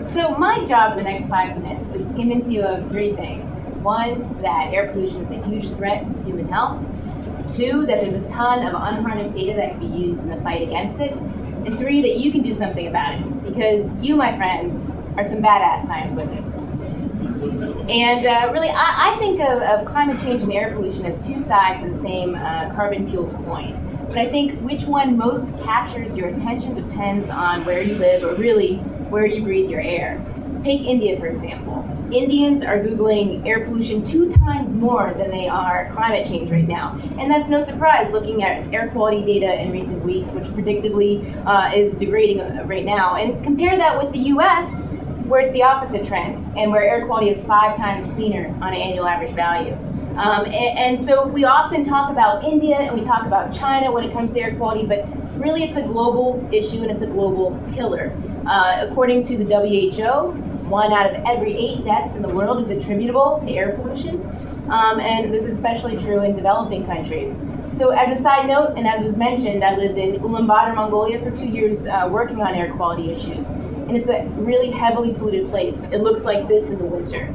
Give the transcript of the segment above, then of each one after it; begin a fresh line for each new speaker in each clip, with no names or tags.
So my job in the next 5 minutes is to convince you of three things. One, that air pollution is a huge threat to human health. Two, that there's a ton of unharnessed data that can be used in the fight against it. And three, that you can do something about it, because you, my friends, are some badass science wizards. And really, I think of climate change and air pollution as two sides of the same carbon-fueled coin. But I think which one most captures your attention depends on where you live, or really where you breathe your air. Take India, for example. Indians are Googling air pollution 2 times more than they are climate change right now. And that's no surprise looking at air quality data in recent weeks, which predictably is degrading right now. And compare that with the US, where it's the opposite trend, and where air quality is 5 times cleaner on an annual average value. And so we often talk about India and we talk about China when it comes to air quality, but really it's a global issue and it's a global killer. According to the WHO, 1 out of every 8 deaths in the world is attributable to air pollution. And this is especially true in developing countries. So as a side note, and as was mentioned, I lived in Ulaanbaatar, Mongolia for 2 years working on air quality issues. And it's a really heavily polluted place. It looks like this in the winter.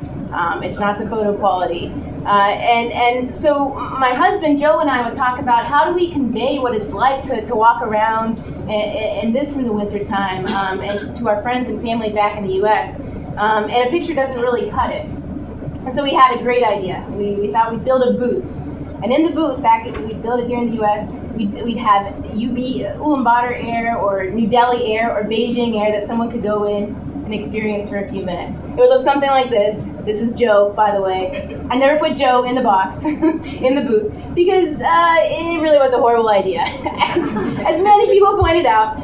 It's not the photo quality. And so my husband, Joe, and I would talk about how do we convey what it's like to walk around and this in the wintertime and to our friends and family back in the US. And a picture doesn't really cut it. And so we had a great idea. We thought we'd build a booth. And in the booth, we'd build it here in the US, we'd have Ulaanbaatar air or New Delhi air or Beijing air that someone could go in and experience for a few minutes. It would look something like this. This is Joe, by the way. I never put Joe in the box, in the booth, because it really was a horrible idea. As many people pointed out,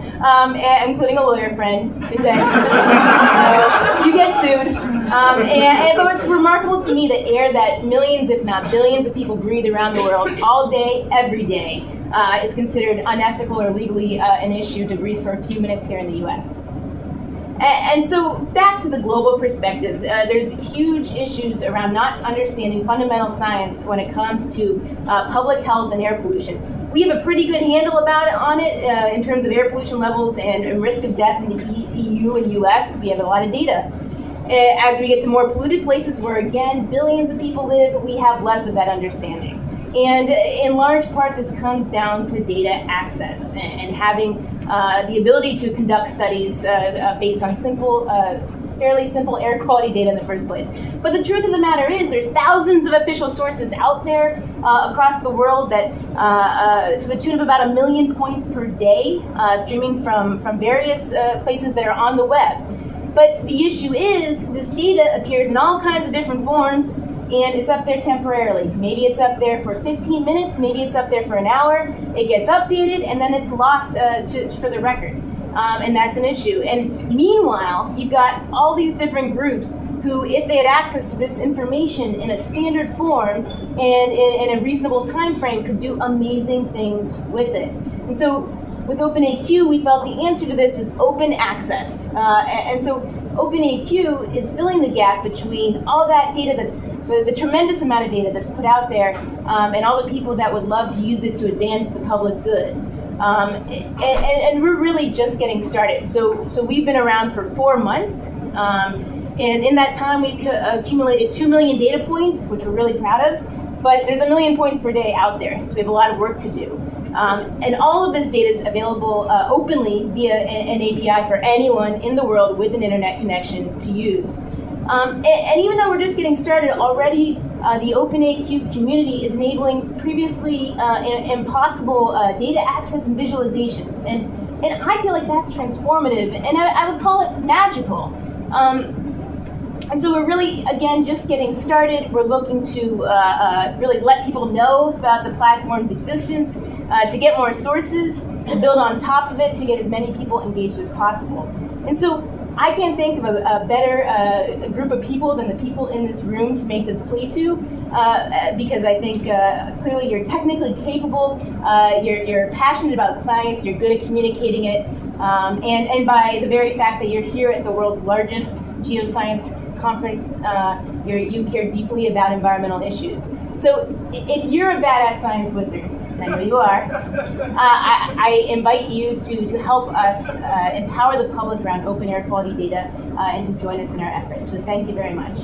including a lawyer friend, who said, you get sued. But it's remarkable to me that air that millions, if not billions of people breathe around the world all day, every day, is considered unethical or legally an issue to breathe for a few minutes here in the US. And so back to the global perspective, there's huge issues around not understanding fundamental science when it comes to public health and air pollution. We have a pretty good handle on it in terms of air pollution levels and risk of death in the EU and US. We have a lot of data. As we get to more polluted places where, again, billions of people live, we have less of that understanding. And in large part, this comes down to data access and having the ability to conduct studies based on fairly simple air quality data in the first place. But the truth of the matter is there's thousands of official sources out there across the world that, to the tune of about 1 million points per day, streaming from various places that are on the web. But the issue is this data appears in all kinds of different forms, and it's up there temporarily. Maybe it's up there for 15 minutes, maybe it's up there for an hour, it gets updated, and then it's lost for the record. And that's an issue. And meanwhile, you've got all these different groups who, if they had access to this information in a standard form and in a reasonable time frame, could do amazing things with it. And so with OpenAQ, we felt the answer to this is open access. And so OpenAQ is filling the gap between all that data the tremendous amount of data that's put out there and all the people that would love to use it to advance the public good. And we're really just getting started. So we've been around for 4 months. And in that time, we've accumulated 2 million data points, which we're really proud of. But there's 1 million points per day out there, so we have a lot of work to do. And all of this data is available openly via an API for anyone in the world with an internet connection to use. And even though we're just getting started already, the OpenAQ community is enabling previously impossible data access and visualizations. And I feel like that's transformative, and I would call it magical. And so we're really, again, just getting started. We're looking to really let people know about the platform's existence, to get more sources, to build on top of it, to get as many people engaged as possible. And so I can't think of a better group of people than the people in this room to make this plea to, because I think clearly you're technically capable, you're passionate about science, you're good at communicating it, and by the very fact that you're here at the world's largest geoscience conference, you care deeply about environmental issues. So if you're a badass science wizard, and I know you are, I invite you to help us empower the public around open air quality data and to join us in our efforts. So thank you very much.